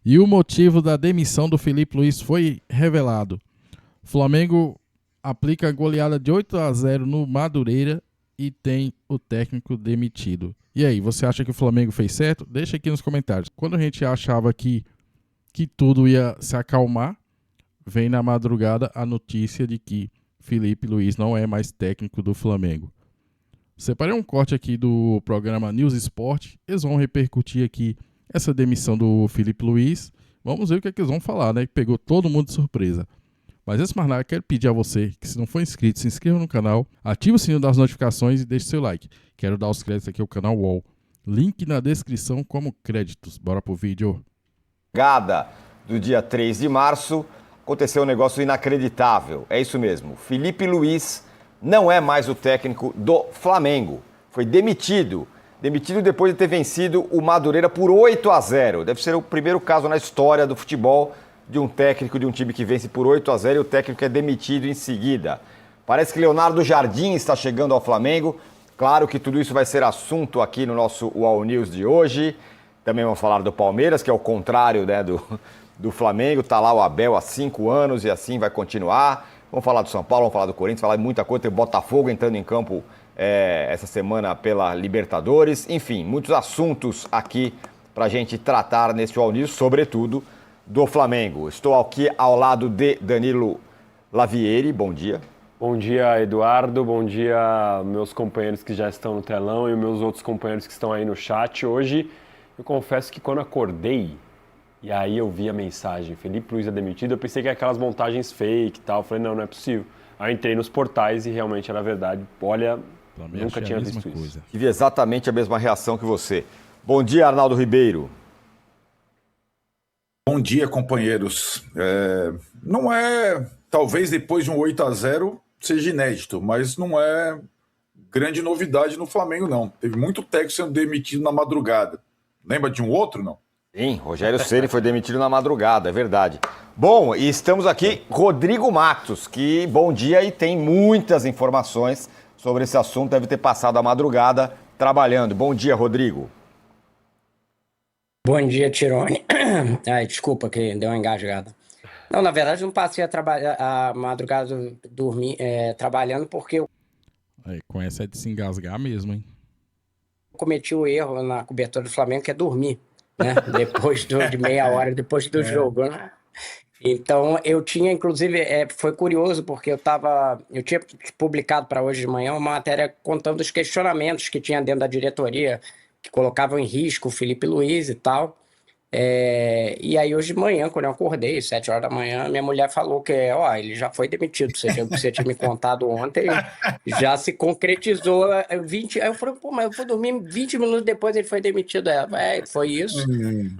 E o motivo da demissão do Filipe Luís foi revelado. O Flamengo aplica goleada de 8-0 no Madureira e tem o técnico demitido. E aí, você acha que o Flamengo fez certo? Deixa aqui nos comentários. Quando a gente achava que tudo ia se acalmar, vem na madrugada a notícia de que Filipe Luís não é mais técnico do Flamengo. Separei um corte aqui do programa News Sport. Eles vão repercutir aqui essa demissão do Filipe Luís. Vamos ver o que é que eles vão falar, né? Que pegou todo mundo de surpresa. Mas antes de mais nada, quero pedir a você que, se não for inscrito, se inscreva no canal, ative o sininho das notificações e deixe seu like. Quero dar os créditos aqui ao canal UOL. Link na descrição como créditos. Bora pro vídeo. Do dia 3 de março, aconteceu um negócio inacreditável. É isso mesmo. Filipe Luís não é mais o técnico do Flamengo. Foi demitido. Demitido depois de ter vencido o Madureira por 8-0. Deve ser o primeiro caso na história do futebol de um técnico de um time que vence por 8-0 e o técnico é demitido em seguida. Parece que Leonardo Jardim está chegando ao Flamengo. Claro que tudo isso vai ser assunto aqui no nosso UOL News de hoje. Também vamos falar do Palmeiras, que é o contrário, né, do Flamengo. Está lá o Abel há 5 anos e assim vai continuar. Vamos falar do São Paulo, vamos falar do Corinthians, falar de muita coisa. Tem o Botafogo entrando em campo essa semana pela Libertadores. Enfim, muitos assuntos aqui para a gente tratar nesse UOL News, sobretudo do Flamengo. Estou aqui ao lado de Danilo Lavieri. Bom dia. Bom dia, Eduardo. Bom dia, meus companheiros que já estão no telão e meus outros companheiros que estão aí no chat. Hoje, eu confesso que quando acordei, e aí eu vi a mensagem, Filipe Luís é demitido, eu pensei que era aquelas montagens fake e tal. Eu falei, não é possível. Aí entrei nos portais e realmente era verdade. Olha, nunca tinha visto isso. Tive exatamente a mesma reação que você. Bom dia, Arnaldo Ribeiro. Bom dia, companheiros. Não é, talvez depois de um 8-0 seja inédito, mas não é grande novidade no Flamengo, não. Teve muito técnico sendo demitido na madrugada. Lembra de um outro, não? Sim, Rogério Ceni foi demitido na madrugada, é verdade. Bom, e estamos aqui, Rodrigo Matos, que bom dia e tem muitas informações sobre esse assunto, deve ter passado a madrugada trabalhando. Bom dia, Rodrigo. Bom dia, Tirone. Ai, desculpa que deu uma engasgada. Não, na verdade, não passei a madrugada trabalhando porque eu Com essa é de se engasgar mesmo, hein? cometi o erro na cobertura do Flamengo, que é dormir, né? Depois de meia hora, depois do jogo, né? Então, eu tinha, inclusive, foi curioso, porque eu tinha publicado para hoje de manhã uma matéria contando os questionamentos que tinha dentro da diretoria, que colocavam em risco o Filipe Luís e tal. E aí hoje de manhã, quando eu acordei, 7 horas da manhã, minha mulher falou que ele já foi demitido. Você tinha me contado ontem, já se concretizou. Aí eu falei, mas eu fui dormir 20 minutos depois, ele foi demitido. Foi isso.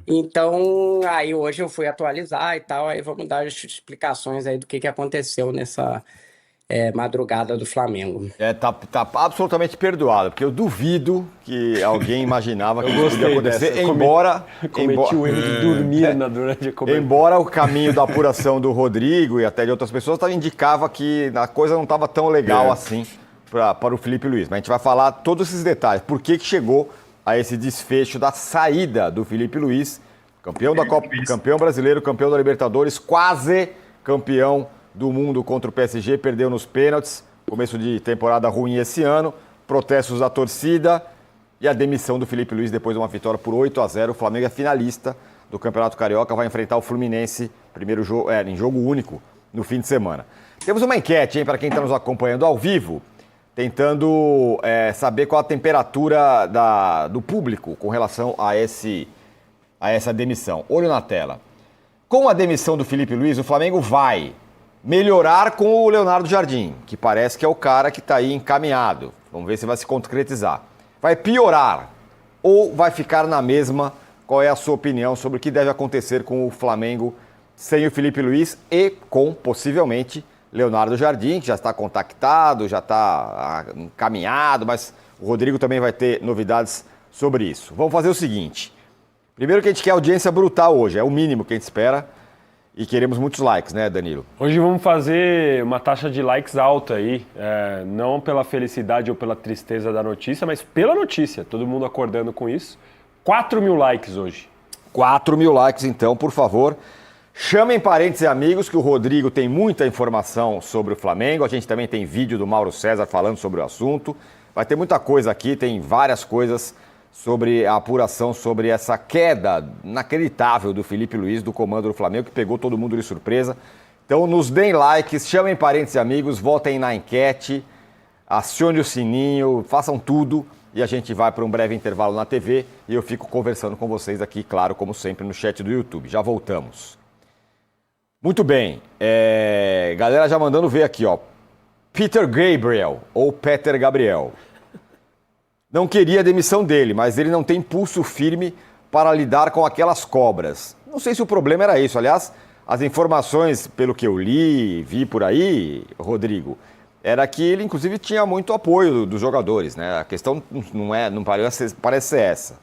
Então, aí hoje eu fui atualizar e tal, aí vamos dar as explicações aí do que aconteceu nessa madrugada do Flamengo. Tá absolutamente perdoado, porque eu duvido que alguém imaginava que isso podia acontecer, cometi o erro de dormir durante a cobertura. Embora o caminho da apuração do Rodrigo e até de outras pessoas indicava que a coisa não estava tão legal assim para o Filipe Luís. Mas a gente vai falar todos esses detalhes. Por que chegou a esse desfecho da saída do Filipe Luís, campeão da Copa, campeão brasileiro, campeão da Libertadores, quase campeão do mundo contra o PSG, perdeu nos pênaltis, começo de temporada ruim esse ano, protestos da torcida e a demissão do Filipe Luís depois de uma vitória por 8-0. O Flamengo é finalista do Campeonato Carioca, vai enfrentar o Fluminense, primeiro jogo, em jogo único, no fim de semana. Temos uma enquete, para quem está nos acompanhando ao vivo, tentando saber qual a temperatura do público com relação a essa demissão. Olho na tela. Com a demissão do Filipe Luís, o Flamengo vai melhorar com o Leonardo Jardim, que parece que é o cara que está aí encaminhado. Vamos ver se vai se concretizar. Vai piorar ou vai ficar na mesma? Qual é a sua opinião sobre o que deve acontecer com o Flamengo sem o Filipe Luís e com, possivelmente, Leonardo Jardim, que já está contactado, já está encaminhado, mas o Rodrigo também vai ter novidades sobre isso. Vamos fazer o seguinte. Primeiro que a gente quer audiência brutal hoje, é o mínimo que a gente espera. E queremos muitos likes, né, Danilo? Hoje vamos fazer uma taxa de likes alta aí, não pela felicidade ou pela tristeza da notícia, mas pela notícia, todo mundo acordando com isso. 4 mil likes hoje. 4.000 likes, então, por favor. Chamem parentes e amigos, que o Rodrigo tem muita informação sobre o Flamengo. A gente também tem vídeo do Mauro César falando sobre o assunto. Vai ter muita coisa aqui, tem várias coisas sobre a apuração, sobre essa queda inacreditável do Filipe Luís, do comando do Flamengo, que pegou todo mundo de surpresa. Então nos deem likes, chamem parentes e amigos, votem na enquete, acione o sininho, façam tudo e a gente vai para um breve intervalo na TV e eu fico conversando com vocês aqui, claro, como sempre, no chat do YouTube. Já voltamos. Muito bem, galera já mandando ver aqui, ó. Peter Gabriel, ou Peter Gabriel. Não queria a demissão dele, mas ele não tem pulso firme para lidar com aquelas cobras. Não sei se o problema era isso. Aliás, as informações, pelo que eu li, vi por aí, Rodrigo, era que ele, inclusive, tinha muito apoio dos jogadores, né? A questão não parece ser essa.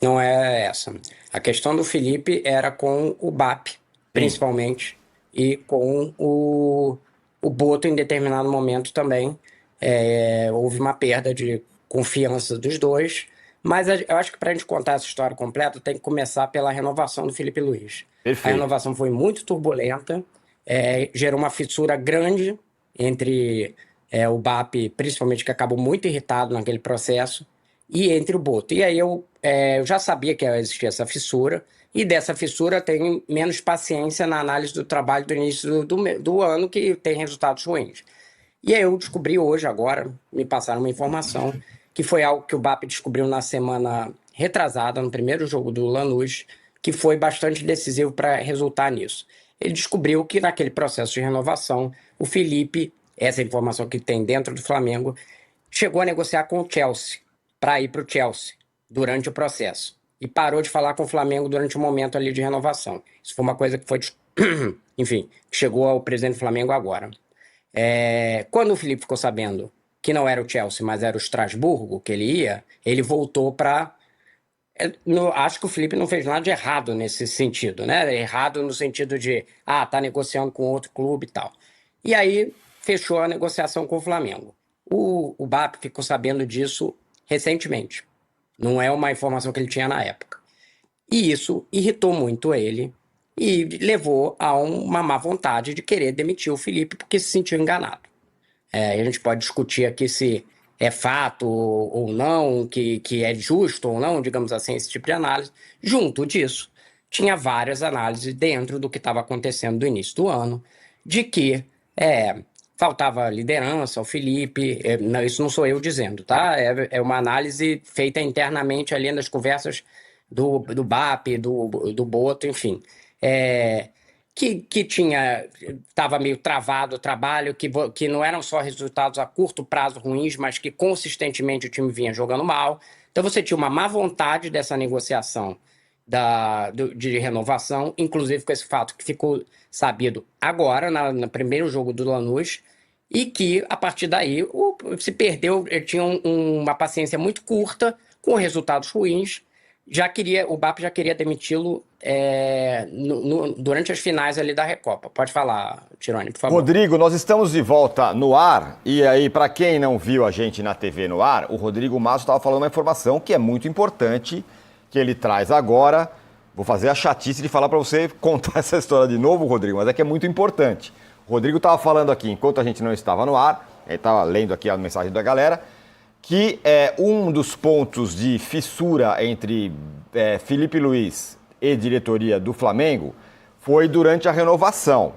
Não é essa. A questão do Felipe era com o BAP, principalmente, e com o Boto em determinado momento também. Houve uma perda de confiança dos dois, mas eu acho que para a gente contar essa história completa tem que começar pela renovação do Filipe Luís. Perfeito. A renovação foi muito turbulenta, gerou uma fissura grande entre o BAP, principalmente, que acabou muito irritado naquele processo, e entre o Boto. E aí eu já sabia que existia essa fissura, e dessa fissura eu tenho menos paciência na análise do trabalho do início do ano, que tem resultados ruins. E aí eu descobri hoje, agora, me passaram uma informação, que foi algo que o BAP descobriu na semana retrasada, no primeiro jogo do Lanús, que foi bastante decisivo para resultar nisso. Ele descobriu que naquele processo de renovação, o Felipe, essa informação que tem dentro do Flamengo, chegou a negociar com o Chelsea, para ir para o Chelsea, durante o processo. E parou de falar com o Flamengo durante o momento ali de renovação. Isso foi uma coisa que foi, enfim, chegou ao presidente do Flamengo agora. Quando o Felipe ficou sabendo que não era o Chelsea, mas era o Estrasburgo que ele ia, ele voltou para... Acho que o Felipe não fez nada de errado nesse sentido, né? Errado no sentido de, tá negociando com outro clube e tal. E aí fechou a negociação com o Flamengo. O BAP ficou sabendo disso recentemente. Não é uma informação que ele tinha na época. E isso irritou muito ele e levou a uma má vontade de querer demitir o Felipe porque se sentiu enganado. A gente pode discutir aqui se é fato ou não, que é justo ou não, digamos assim, esse tipo de análise. Junto disso, tinha várias análises dentro do que estava acontecendo do início do ano, de que faltava liderança ao Felipe. Isso não sou eu dizendo, tá? É uma análise feita internamente ali nas conversas do BAP, do Boto, enfim. Que estava meio travado o trabalho, que não eram só resultados a curto prazo ruins, mas que consistentemente o time vinha jogando mal. Então você tinha uma má vontade dessa negociação de renovação, inclusive com esse fato que ficou sabido agora, no primeiro jogo do Lanús, e que, a partir daí, se perdeu, ele tinha uma paciência muito curta, com resultados ruins. O BAP já queria demiti-lo durante as finais ali da Recopa. Pode falar, Tironi, por favor. Rodrigo, nós estamos de volta no ar, e aí, para quem não viu a gente na TV no ar, o Rodrigo Masso estava falando uma informação que é muito importante, que ele traz agora. Vou fazer a chatice de falar para você contar essa história de novo, Rodrigo, mas é que é muito importante. O Rodrigo estava falando aqui, enquanto a gente não estava no ar, ele estava lendo aqui a mensagem da galera, que um dos pontos de fissura entre Filipe Luís e diretoria do Flamengo foi durante a renovação,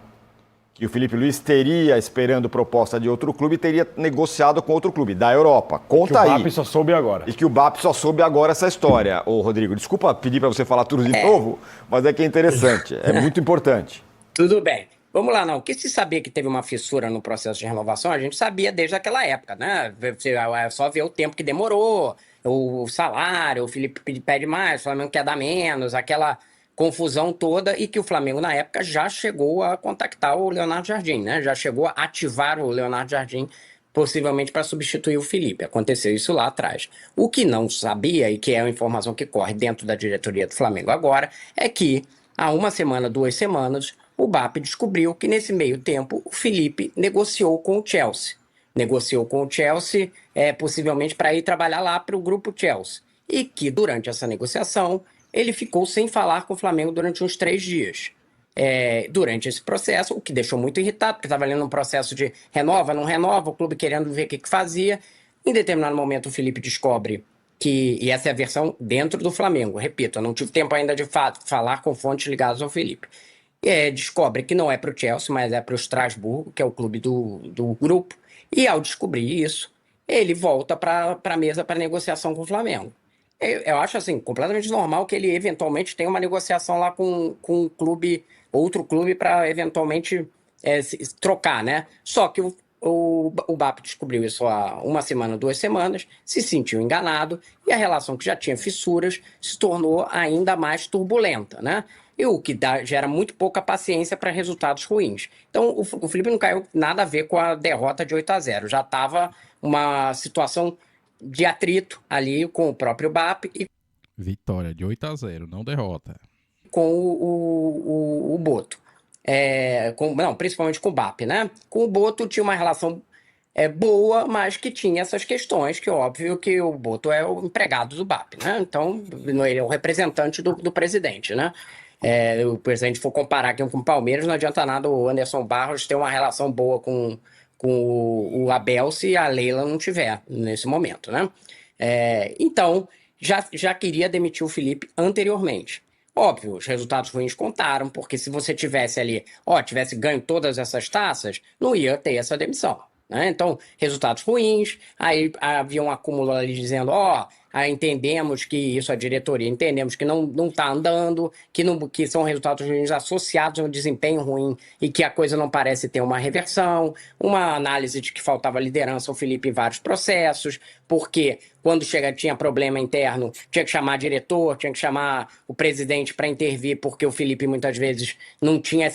que o Filipe Luís teria, esperando proposta de outro clube, teria negociado com outro clube da Europa. Conta aí. Que o BAP só soube agora. E que o BAP só soube agora essa história. Ô, Rodrigo, desculpa pedir para você falar tudo de novo, mas é que é interessante, é muito importante. Tudo bem. Vamos lá, não. O que se sabia que teve uma fissura no processo de renovação, a gente sabia desde aquela época, né? É só ver o tempo que demorou, o salário, o Felipe pede mais, o Flamengo quer dar menos, aquela confusão toda, e que o Flamengo, na época, já chegou a contactar o Leonardo Jardim, né? Já chegou a ativar o Leonardo Jardim, possivelmente para substituir o Felipe. Aconteceu isso lá atrás. O que não sabia, e que é uma informação que corre dentro da diretoria do Flamengo agora, é que há uma semana, 2 semanas, o BAP descobriu que, nesse meio tempo, o Felipe negociou com o Chelsea. Possivelmente para ir trabalhar lá para o grupo Chelsea. e que durante essa negociação ele ficou sem falar com o Flamengo durante uns 3 dias. Durante esse processo, o que deixou muito irritado, porque estava ali num processo de renova, não renova, o clube querendo ver o que fazia. Em determinado momento, o Felipe descobre e essa é a versão dentro do Flamengo, repito, eu não tive tempo ainda de falar com fontes ligadas ao Felipe. Descobre que não é para o Chelsea, mas é para o Strasbourg, que é o clube do grupo, e ao descobrir isso, ele volta para a mesa para negociação com o Flamengo. Eu acho assim, completamente normal que ele eventualmente tenha uma negociação lá com um clube, outro clube, para eventualmente se trocar, né? Só que o BAP descobriu isso há 1 semana, 2 semanas, se sentiu enganado e a relação que já tinha fissuras se tornou ainda mais turbulenta, né? E o que gera muito pouca paciência para resultados ruins. Então, o Felipe não caiu nada a ver com a derrota de 8-0. Já estava uma situação de atrito ali com o próprio BAP e Vitória de 8-0, não derrota. com o Boto. Principalmente com o BAP, né? Com o Boto tinha uma relação boa, mas que tinha essas questões, que óbvio que o Boto é o empregado do BAP, né? Então, ele é o representante do presidente, né? Se a gente for comparar aqui com o Palmeiras, não adianta nada o Anderson Barros ter uma relação boa com o Abel se a Leila não tiver nesse momento, né? Então, já queria demitir o Felipe anteriormente. Óbvio, os resultados ruins contaram, porque se você tivesse ali, tivesse ganho todas essas taças, não ia ter essa demissão, né? Então, resultados ruins, aí havia um acúmulo ali dizendo, entendemos que isso, a diretoria, entendemos que não está andando, que são resultados ruins associados a um desempenho ruim e que a coisa não parece ter uma reversão, uma análise de que faltava liderança ao Felipe em vários processos, porque quando tinha problema interno, tinha que chamar diretor, tinha que chamar o presidente para intervir, porque o Felipe muitas vezes não tinha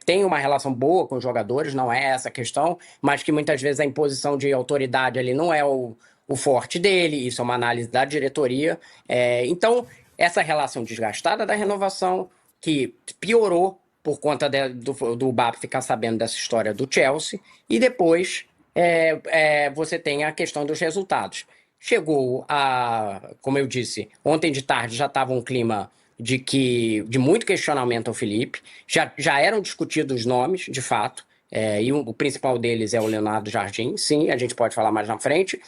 tem uma relação boa com os jogadores, não é essa a questão, mas que muitas vezes a imposição de autoridade ali não é o forte dele, isso é uma análise da diretoria. Então, essa relação desgastada da renovação, que piorou por conta do BAP ficar sabendo dessa história do Chelsea, e depois você tem a questão dos resultados. Chegou como eu disse, ontem de tarde já estava um clima de muito questionamento ao Felipe, já eram discutidos os nomes, de fato, e o principal deles é o Leonardo Jardim, sim, a gente pode falar mais na frente,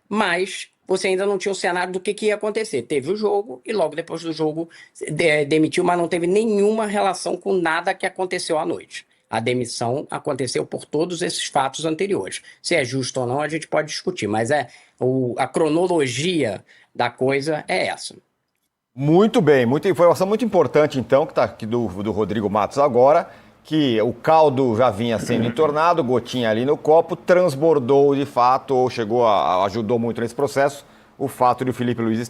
mas você ainda não tinha o cenário do que ia acontecer. Teve o jogo e logo depois do jogo demitiu, mas não teve nenhuma relação com nada que aconteceu à noite. A demissão aconteceu por todos esses fatos anteriores. Se é justo ou não, a gente pode discutir, mas a cronologia da coisa é essa. Muito bem, muita informação muito importante então, que está aqui do Rodrigo Matos agora, que o caldo já vinha sendo entornado, gotinha ali no copo, transbordou de fato, ou ajudou muito nesse processo, o fato de o Felipe Luiz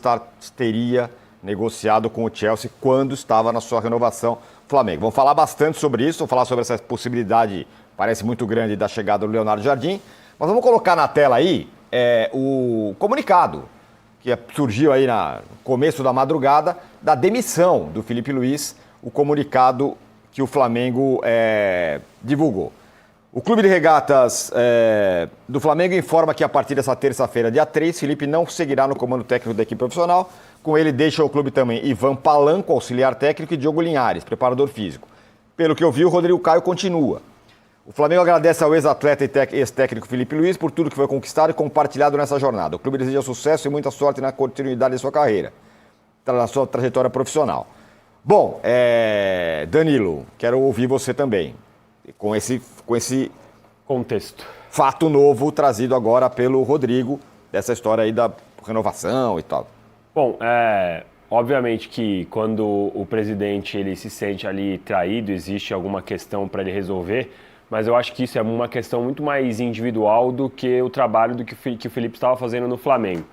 teria negociado com o Chelsea quando estava na sua renovação Flamengo. Vamos falar bastante sobre isso, vamos falar sobre essa possibilidade, parece muito grande, da chegada do Leonardo Jardim, mas vamos colocar na tela aí o comunicado que surgiu aí no começo da madrugada da demissão do Felipe Luiz, o comunicado que o Flamengo divulgou. O Clube de Regatas do Flamengo informa que a partir dessa terça-feira, dia 3, Felipe não seguirá no comando técnico da equipe profissional. Com ele deixa o clube também Ivan Palanco, auxiliar técnico, e Diogo Linhares, preparador físico. Pelo que eu vi, o Rodrigo Caio continua. O Flamengo agradece ao ex-atleta e ex-técnico Felipe Luiz por tudo que foi conquistado e compartilhado nessa jornada. O clube deseja sucesso e muita sorte na continuidade de sua carreira, na sua trajetória profissional. Bom, Danilo, quero ouvir você também, com esse contexto. Fato novo trazido agora pelo Rodrigo, dessa história aí da renovação e tal. Bom, obviamente que quando o presidente ele se sente ali traído, existe alguma questão para ele resolver, mas eu acho que isso é uma questão muito mais individual do que o trabalho que o Felipe estava fazendo no Flamengo.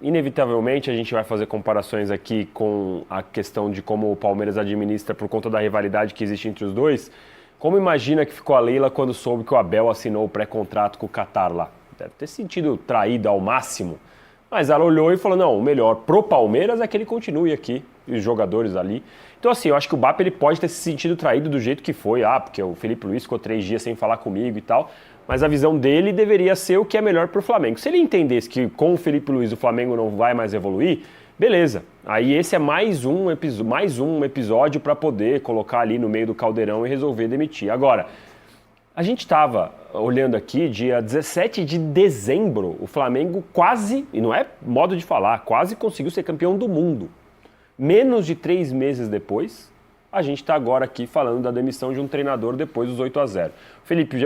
Inevitavelmente a gente vai fazer comparações aqui com a questão de como o Palmeiras administra por conta da rivalidade que existe entre os dois. Como imagina que ficou a Leila quando soube que o Abel assinou o pré-contrato com o Qatar lá? Deve ter se sentido traída ao máximo, mas ela olhou e falou, não, o melhor pro Palmeiras é que ele continue aqui, e os jogadores ali. Então assim, eu acho que o BAP ele pode ter se sentido traído do jeito que foi, porque o Felipe Luiz ficou 3 dias sem falar comigo e tal, mas a visão dele deveria ser o que é melhor para o Flamengo. Se ele entendesse que com o Felipe Luiz o Flamengo não vai mais evoluir, beleza. Aí esse é mais um episódio para poder colocar ali no meio do caldeirão e resolver demitir. Agora, a gente estava olhando aqui, dia 17 de dezembro, o Flamengo quase, e não é modo de falar, quase conseguiu ser campeão do mundo. Menos de 3 meses depois, a gente está agora aqui falando da demissão de um treinador depois dos 8-0.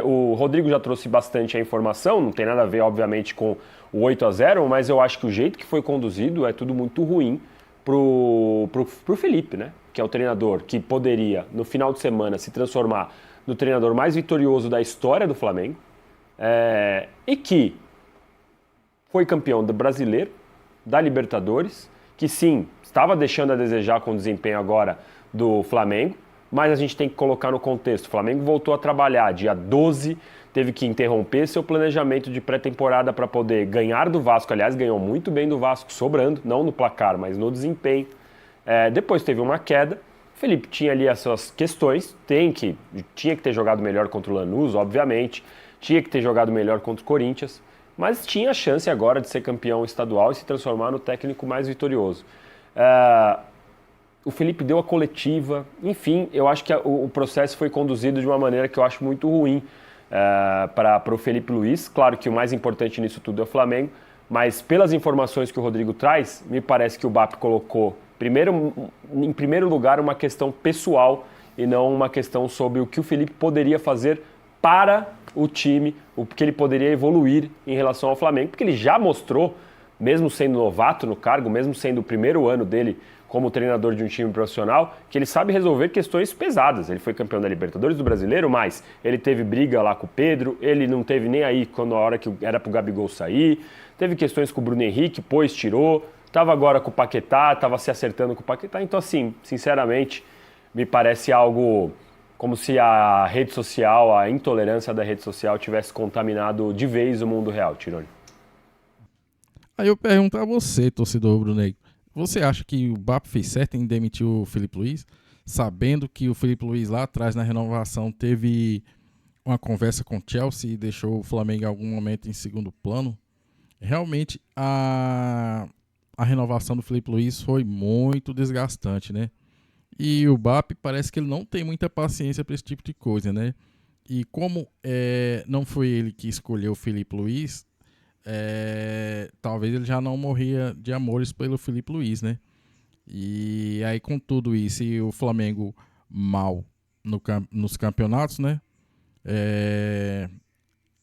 O Rodrigo já trouxe bastante a informação, não tem nada a ver, obviamente, com o 8-0, mas eu acho que o jeito que foi conduzido é tudo muito ruim pro Felipe, né? Que é o treinador que poderia, no final de semana, se transformar no treinador mais vitorioso da história do Flamengo, e que foi campeão do Brasileiro, da Libertadores, que sim, estava deixando a desejar com o desempenho agora do Flamengo, mas a gente tem que colocar no contexto. O Flamengo voltou a trabalhar dia 12, teve que interromper seu planejamento de pré-temporada para poder ganhar do Vasco. Aliás, ganhou muito bem do Vasco, sobrando, não no placar, mas no desempenho. Depois teve uma queda. O Felipe tinha ali as suas questões, tinha que ter jogado melhor contra o Lanús, obviamente, tinha que ter jogado melhor contra o Corinthians, mas tinha a chance agora de ser campeão estadual e se transformar no técnico mais vitorioso. O Felipe deu a coletiva, enfim, eu acho que o processo foi conduzido de uma maneira que eu acho muito ruim para o Felipe Luiz. Claro que o mais importante nisso tudo é o Flamengo, mas pelas informações que o Rodrigo traz, me parece que o BAP colocou em primeiro lugar uma questão pessoal e não uma questão sobre o que o Felipe poderia fazer para o time, o que ele poderia evoluir em relação ao Flamengo, porque ele já mostrou, mesmo sendo novato no cargo, mesmo sendo o primeiro ano dele como treinador de um time profissional, que ele sabe resolver questões pesadas. Ele foi campeão da Libertadores, do Brasileiro, mas ele teve briga lá com o Pedro, ele não teve nem aí quando a hora que era pro Gabigol sair, teve questões com o Bruno Henrique, pôs, tirou, estava agora com o Paquetá, estava se acertando com o Paquetá. Então, assim, sinceramente, me parece algo como se a rede social, a intolerância da rede social tivesse contaminado de vez o mundo real, Tironi. Aí eu pergunto a você, torcedor rubro-negro, você acha que o BAP fez certo em demitir o Felipe Luiz, sabendo que o Felipe Luiz lá atrás na renovação teve uma conversa com o Chelsea e deixou o Flamengo em algum momento em segundo plano? Realmente a renovação do Felipe Luiz foi muito desgastante, né? E o BAP parece que ele não tem muita paciência para esse tipo de coisa, né? E como não foi ele que escolheu o Felipe Luiz, talvez ele já não morria de amores pelo Felipe Luiz, né? E aí com tudo isso e o Flamengo mal nos campeonatos, né?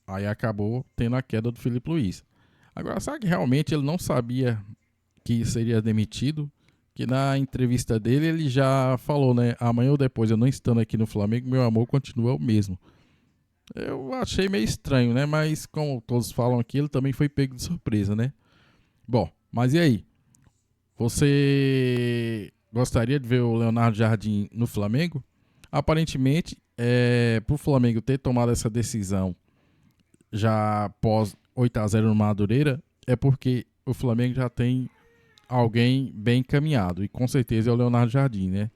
Aí acabou tendo a queda do Felipe Luiz. Agora, sabe que realmente ele não sabia que seria demitido? Que na entrevista dele ele já falou, né? Amanhã ou depois, eu não estando aqui no Flamengo, meu amor continua o mesmo. Eu achei meio estranho, né? Mas como todos falam aqui, ele também foi pego de surpresa, né? Bom, mas e aí? Você gostaria de ver o Leonardo Jardim no Flamengo? Aparentemente, para o Flamengo ter tomado essa decisão já após 8-0 no Madureira, é porque o Flamengo já tem alguém bem encaminhado. E com certeza é o Leonardo Jardim, né?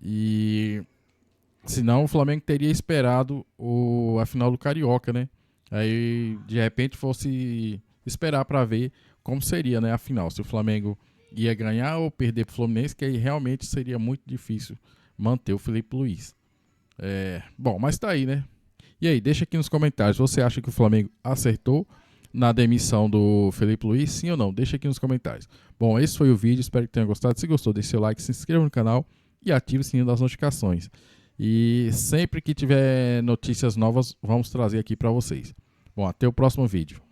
E senão o Flamengo teria esperado a final do Carioca, né? Aí de repente fosse esperar para ver como seria, né, a final. Se o Flamengo ia ganhar ou perder pro Fluminense, que aí realmente seria muito difícil manter o Felipe Luiz. Bom, mas tá aí, né? E aí, deixa aqui nos comentários. Você acha que o Flamengo acertou na demissão do Felipe Luiz? Sim ou não? Deixa aqui nos comentários. Bom, esse foi o vídeo. Espero que tenha gostado. Se gostou, deixe seu like, se inscreva no canal e ative o sininho das notificações. E sempre que tiver notícias novas, vamos trazer aqui para vocês. Bom, até o próximo vídeo.